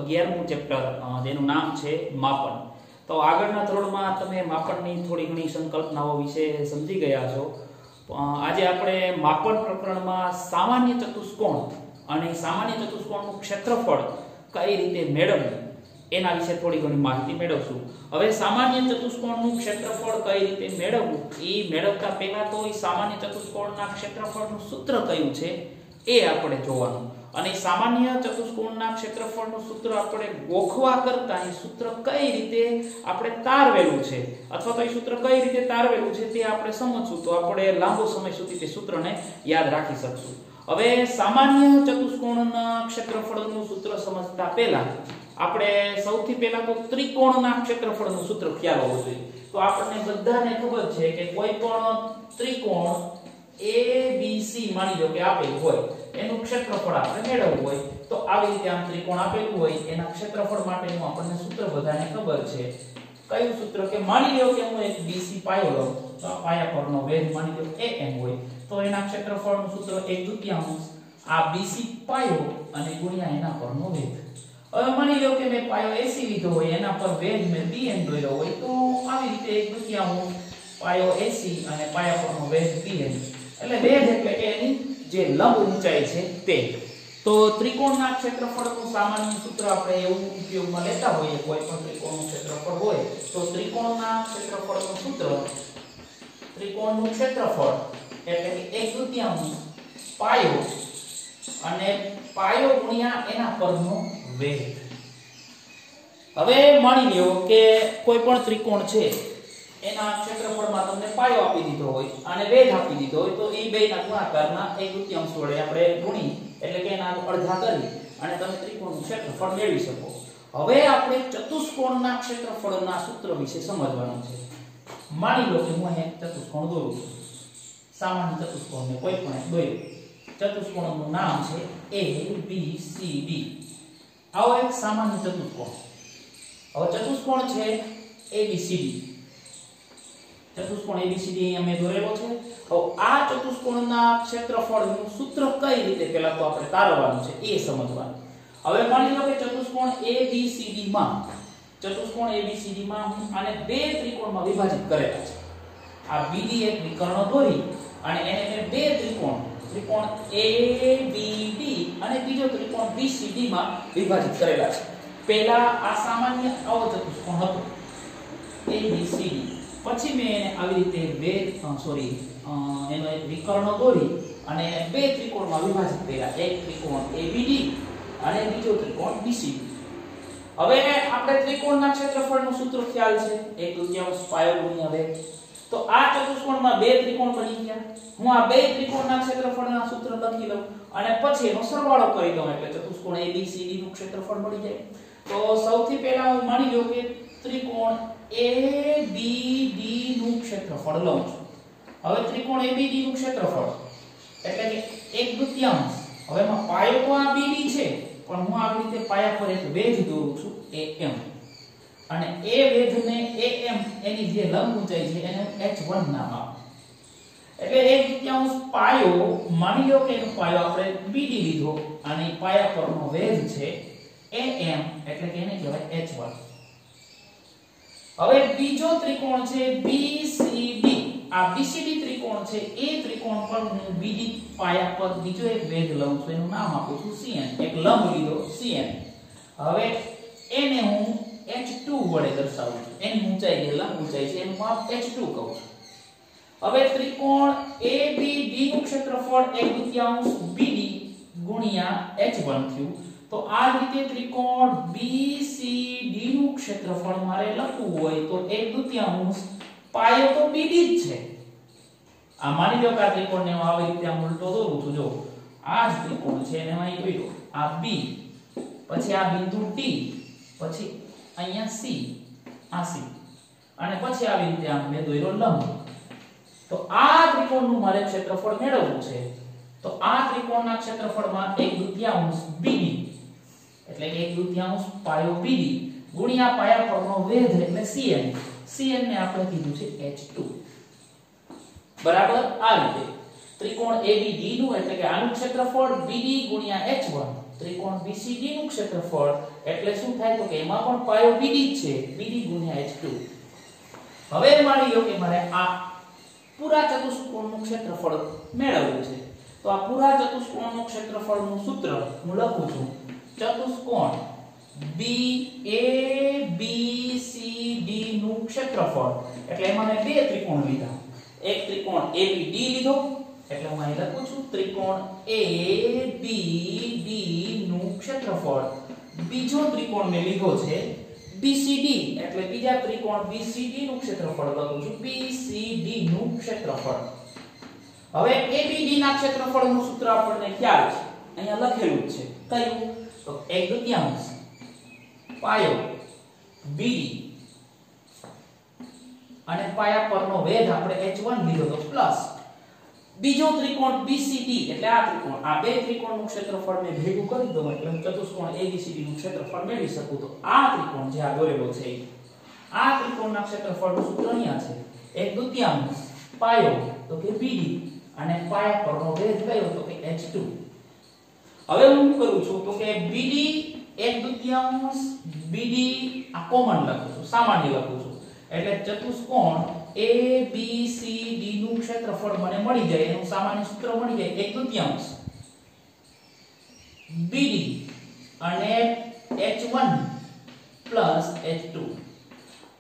11મું chapter જેનું નામ છે માપન। તો આગળના ધોરણમાં તમે માપનની થોડી ઘણી સંકલ્પનાઓ વિશે સમજી ગયા છો। આજે આપણે માપન પ્રકરણમાં સામાન્ય ચતુષ્કોણ અને સામાન્ય ચતુષ્કોણનું ક્ષેત્રફળ કઈ રીતે મેળવવું એના વિશે થોડી ઘણી માહિતી મેળવશું। હવે સામાન્ય ચતુષ્કોણનું ક્ષેત્રફળ કઈ રીતે મેળવવું એ મેળવતા પહેલા તો એ સામાન્ય ચતુષ્કોણના ક્ષેત્રફળનું સૂત્ર કયું છે એ આપણે જોવાનું, અને સામાન્ય ચતુષ્કોણના ક્ષેત્રફળનું સૂત્ર આપણે ગોખવા કરતા એ સૂત્ર કઈ રીતે આપણે તારવેલું છે અથવા તો એ સૂત્ર કઈ રીતે તારવેલું છે તે આપણે સમજશું તો આપણે લાંબો સમય સુધી તે સૂત્રને યાદ રાખી શકશું। હવે સામાન્ય ચતુષ્કોણના ક્ષેત્રફળનું સૂત્ર સમજતા પહેલા આપણે સૌથી પહેલા તો ત્રિકોણના ક્ષેત્રફળનું સૂત્ર ખ્યાલ હોવો જોઈએ। તો આપણને બધાને ખબર છે કે કોઈ પણ ત્રિકોણ ABC માની લો કે આપેલું હોય એનું ક્ષેત્રફળ આપણે મેળવવું હોય તો આવી રીતે આમ ત્રિકોણ આપેલું હોય એના ક્ષેત્રફળ માટેનું આપણને સૂત્ર બધાને ખબર છે। કયું સૂત્ર કે માની લો કે હું એક BC પાયો લઉં તો આ પાયા પરનો વેધ માની લો AM હોય તો એના ક્ષેત્રફળનું સૂત્ર 1/2 આ BC પાયો અને ગુણ્યા એના પરનો વેધ। હવે માની લો કે મેં પાયો AC લીધો હોય એના પર વેધ મેં BN દોર્યો હોય તો આવી રીતે 1/2 પાયો AC અને પાયા પરનો વેધ BN એટલે વેધ એટલે કે એની જે લંબ ઊંચાઈ છે તે। તો ત્રિકોણના ક્ષેત્રફળનું સામાન્ય સૂત્ર આપણે એવું ઉપયોગમાં લેતા હોઈએ કોઈ પણ ત્રિકોણનું ક્ષેત્રફળ હોય તો ત્રિકોણના ક્ષેત્રફળનું સૂત્ર ત્રિકોણનું ક્ષેત્રફળ એટલે કે 1/2 પાયો અને પાયો ગુણ્યા એના પરનો વેધ। હવે માની લ્યો કે કોઈ પણ ત્રિકોણ છે એના ક્ષેત્રફળમાં તમને પાયો આપી દીધો હોય અને વેધ આપી દીધો હોય તો એ બેના ગુણાકારના 1/2 વડે આપણે ગુણી એટલે કે એના અડધા કરી અને તમે ત્રિકોણનું ક્ષેત્રફળ મેળવી શકો। હવે આપણે ચતુષ્કોણના ક્ષેત્રફળના સૂત્ર વિશે સમજવાનું છે। માની લો કે હું એક ચતુષ્કોણ દોરું છું, સામાન્ય ચતુષ્કોણને કોઈ પણ એક દોર્યો, ચતુષ્કોણનું નામ છે ABCD। આવો એક સામાન્ય ચતુષ્કોણ। હવે ચતુષ્કોણ છે ABCD, ચતુષ્કોણ ABCD અહીંયા મેં દોરેલો છે। હવે આ ચતુષ્કોણના ક્ષેત્રફળનું સૂત્ર કઈ રીતે પહેલા તો આપણે તારવવાનું છે એ સમજવાનું। હવે માની લો કે ચતુષ્કોણ ABCD માં હું આને બે ત્રિકોણમાં વિભાજિત કરેલા છે। આ BD એક વિકર્ણ દોરી અને એને મેં બે ત્રિકોણ ABD અને બીજો ત્રિકોણ BCD માં વિભાજિત કરેલા છે। પહેલા આ સામાન્ય આવો ચતુષ્કોણ હતો ABCD, પછી મેં એને આવી રીતે એનો એક વિકર્ણ દોરી અને બે ત્રિકોણમાં વિભાજિત કર્યા, એક ત્રિકોણ ABD અને બીજો ત્રિકોણ BCD। હવે આપણે ત્રિકોણના ક્ષેત્રફળનું સૂત્ર ખ્યાલ છે 1/2 પાયો ગુણ્યા વેધ। તો આ ચતુષ્કોણમાં બે ત્રિકોણ બની ગયા, હું આ બે ત્રિકોણના ક્ષેત્રફળના સૂત્ર લખી લઉં અને પછી એનો સરવાળો કરી દઉં એટલે ચતુષ્કોણ ABCD નું ક્ષેત્રફળ મળી જાય। તો સૌથી પહેલા હું માની લો કે ત્રિકોણ ABD નું ક્ષેત્રફળ લઉં છું। હવે ત્રિકોણ ABD નું ક્ષેત્રફળ એટલે કે 1/2, હવે એમાં પાયો તો આ BD છે પણ હું આવી રીતે પાયા પર એક વેધ દોરું છું AM અને એ વેધને AM એની જે લંબ ઊંચાઈ છે એને H1 નામ આપું। એટલે 1/2 પાયો માની લો કે એનો પાયો આપણે BD લીધો અને પાયા પરનો વેધ છે AM એટલે કે એને કહેવાય H1। હવે બીજો ત્રિકોણ છે BCD, આ BCD ત્રિકોણ છે એ ત્રિકોણ પર હું BD પાયા પર બીજો એક વેધ લઉં છું, એનું નામ આપું છું CN, એક લંબ લીધો CN। હવે એને હું H2 વડે દર્શાવું છું, એની ઊંચાઈ જે લંબ ઊંચાઈ છે એનું માપ H2 કહું છું। હવે ત્રિકોણ ABD નું ક્ષેત્રફળ 1/2 BD ગુણ્યા H1 થયું। તો આ રીતે ત્રિકોણ BCD નું ક્ષેત્રફળ મારે લખવું હોય તો 1/2 પાયો તો BD જ છે। આ માની લો કે આ ત્રિકોણને હું આવી રીતે આમ ઉલટો દોરું છું, જો આ જ ત્રિકોણ છે એને અહીં દોર્યો, આ B, પછી આ બિંદુ D, પછી અહીંયા C, આ C અને પછી આવી રીતે આમ મેં દોર્યો લંબ। તો આ ત્રિકોણનું મારે ક્ષેત્રફળ મેળવવું છે તો આ ત્રિકોણના ક્ષેત્રફળમાં 1/2 BD એટલે કે 1/2 પાયો BD ગુણ્યા પાયા પરનો વેધ એટલે CN ને આપણે કીધું છે H2 બરાબર। આ રીતે ત્રિકોણ ABD નું એટલે કે આનું ક્ષેત્રફળ BD ગુણ્યા H1 ત્રિકોણ BCD નું ક્ષેત્રફળ એટલે શું થાય તો કે એમાં પણ પાયો BD છે, BD ગુણ્યા H2. હવે માની લો કે મારે આ પૂરા ચતુષ્કોણનું ક્ષેત્રફળ મેળવવું છે. તો આ પૂરા ચતુષ્કોણનું ક્ષેત્રફળનું સૂત્ર હું લખું છું. ચતુષ્કોણ BABCD નું ક્ષેત્રફળ એટલે એમાં મેં બે ત્રિકોણ લીધા. એક ત્રિકોણ ABD લીધો એટલે હું અહીં લખું છું ત્રિકોણ ABD નું ક્ષેત્રફળ. બીજો ત્રિકોણ મેં લીધો છે BCD એટલે બીજા ત્રિકોણ BCD નું ક્ષેત્રફળ લખું છું BCD નું ક્ષેત્રફળ. હવે ABD ના ક્ષેત્રફળનું સૂત્ર આપણને ખ્યાલ છે, અહીંયા લખેલું છે. કયું? તો 1/2 પાયો BD અને પાયા પરનો વેધ આપણે H1 લીધો તો પ્લસ બીજો ત્રિકોણ BCD એટલે આ ત્રિકોણ, આ બે ત્રિકોણનું ક્ષેત્રફળ મેં ભેગું કરી દઉં એટલે હું ચતુષ્કોણ ABCD નું ક્ષેત્રફળ મેળવી શકું. તો આ ત્રિકોણ જે આ દોરેલો છે આ ત્રિકોણના ક્ષેત્રફળનું સૂત્ર અહીંયા છે 1/2 પાયો તો કે BD અને પાયા પરનો વેધ કયો તો કે H2. હવે હું શું કરું છું તો કે BD 1/2 BD આ કોમન લખું છું, સામાન્ય લખું છું એટલે ચતુષ્કોણ ABCD નું ક્ષેત્રફળ મને મળી જાય, એનું સામાન્ય સૂત્ર મળી જાય 1/2 BD અને H1 H2.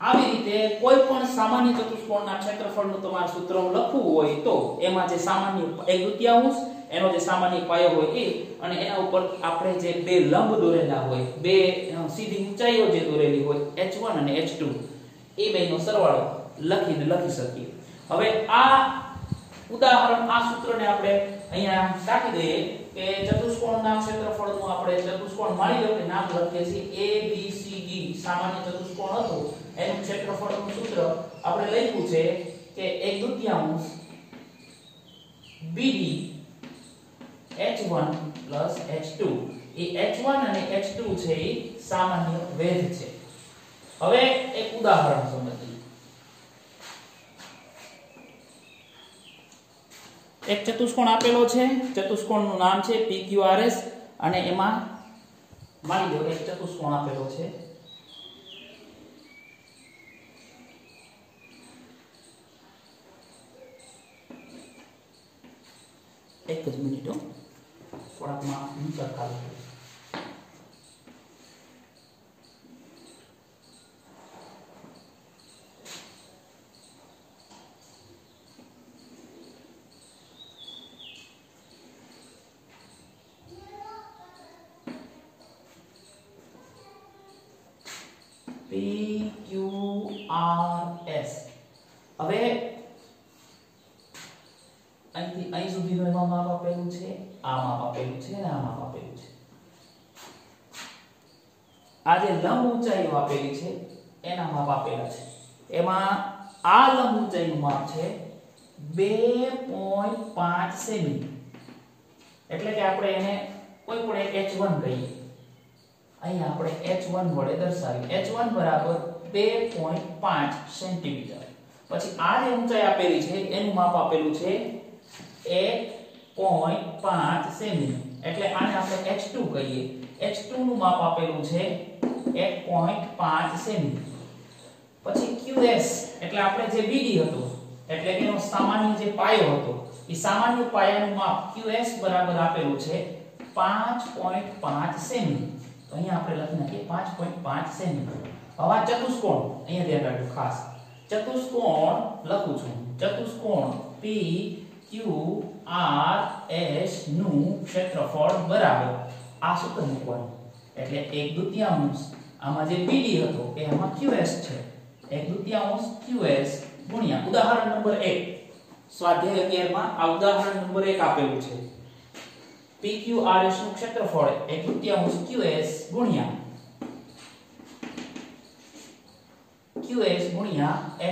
આવી રીતે કોઈ પણ સામાન્ય ચતુષ્કોણના ક્ષેત્રફળનું તમારે સૂત્ર લખવું હોય તો એમાં જે સામાન્ય 1/2 એનો જે સામાન્ય પાયો હોય એ અને એના ઉપર આપણે જે બે લંબ દોરેલા હોય, બે સીધી ઊંચાઈઓ જે દોરેલી હોય H1 અને H2 એ બેનો સરવાળો લખી શકીએ. હવે આ ઉદાહરણ આ સૂત્રને આપણે અહીંયા રાખી દઈએ કે ચતુષ્કોણના ક્ષેત્રફળનું આપણે ચતુષ્કોણ માની લો કે નામ લખીએ છીએ ABCD સામાન્ય ચતુષ્કોણ હતો એનું ક્ષેત્રફળનું સૂત્ર આપણે લખ્યું છે કે 1/2 BD H1 H2. એ H1 અને H2 છે એ સામાન્ય વેધ છે. હવે એક ઉદાહરણ સમજીએ. એક ચતુષ્કોણ આપેલો છે, ચતુષ્કોણનું નામ છે PQRS અને એમાં માની લો એક ચતુષ્કોણ આપેલો છે એક જ મિનિટ થોડાકમાં સરખા PQRS. હવે અહીંથી અહીં સુધીનું એમાં માપ આપેલું છે, આ માપ આપેલું છે અને આ માપ આપેલું છે. આ જે લંબ ઊંચાઈઓ આપેલી છે એના માપ આપેલા છે. એમાં આ લંબ ઊંચાઈનું માપ છે 2.5 સેમી એટલે કે આપણે એને કોઈ પણ એક H1 કહીએ. અહીં આપણે H1 વડે દર્શાવીએ. H1 બરાબર 2.5 સેન્ટીમીટર. પછી આ જે ઊંચાઈ આપેલી છે એનું માપ આપેલું છે 1.5 સેમી એટલે આને આપણે H2 કહીએ. H2 નું માપ આપેલું છે 1.5 સેમી. પછી QS એટલે આપણે જે BD હતો એટલે કે એનો સામાન્ય જે પાયો હતો એ સામાન્ય પાયાનું માપ QS બરાબર આપેલું છે 5.5 સેમી. તો અહીંયા આપણે લખી નાખીએ 5.5 સેમી. હવે ચતુષ્કોણ અહીંયા ધ્યાન રાખજો ખાસ. ચતુષ્કોણ લખું છું. ચતુષ્કોણ PQRS નું ક્ષેત્રફળ બરાબર આ સૂત્ર મૂકવાનું એટલે 1/2 આમાં જે BD હતો એ આમાં QS છે 1/2 QS ગુણ્યા ઉદાહરણ નંબર 1 સ્વાધ્યાય 11 માં આ ઉદાહરણ નંબર 1 આપેલું છે. PQRS નું ક્ષેત્રફળ 1/2 QS ગુણ્યા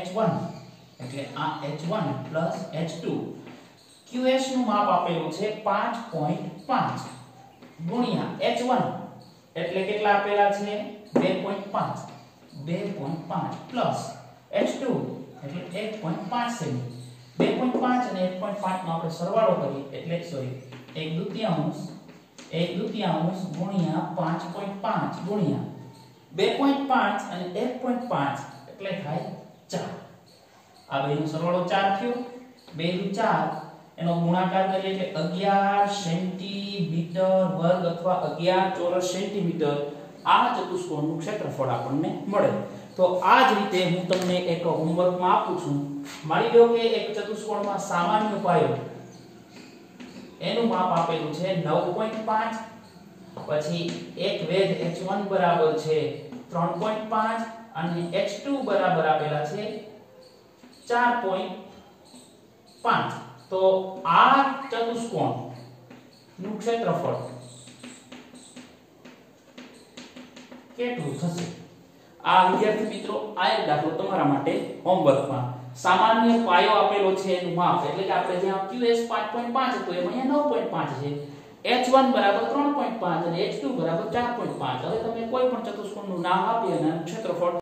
H1 એટલે આ H1 H2. QS નું માપ આપેલું છે 5.5 ગુણ્યા H1 એટલે કેટલા આપેલા છે 2.5 પ્લસ H2 એટલે 1.5 સેમી. 2.5 અને 1.5 નો આપણે સરવાળો કરીએ એટલે 1/2 1/2 ગુણ્યા 5.5 ગુણ્યા 2.5 અને 1.5 એટલે થાય 4. આ બેનો સરવાળો 4 થયો. 2 નું 4 એનો ગુણાકાર કરીએ એટલે 11 સેન્ટીમીટર વર્ગ અથવા 11 ચોરસ સેન્ટીમીટર આ ચતુષ્કોણનું ક્ષેત્રફળ આપણને મળે. તો આ જ રીતે હું તમને એક હોમવર્કમાં આપું છું. માની લો કે એક ચતુષ્કોણમાં સામાન્ય પાયો એનું માપ આપેલું છે 9.5, પછી એક વેધ h1 બરાબર છે 3.5 અને h2 બરાબર આપેલા છે 4.5. તો આ ચતુષ્કોણ નું ક્ષેત્રફળ કેટલું થશે? આ વિદ્યાર્થી મિત્રો આ એક દાખલો તમારા માટે હોમવર્કમાં સામાન્ય પાયો આપેલો છે એનું માપ એટલે કે આપણે જ્યાં QS 5.5 હતો એમાં અહીંયા 9.5 છે. h1 બરાબર 3.5 અને h2 બરાબર 4.5. હવે તમે કોઈ પણ ચતુષ્કોણનું નામ આપી અને ક્ષેત્રફળ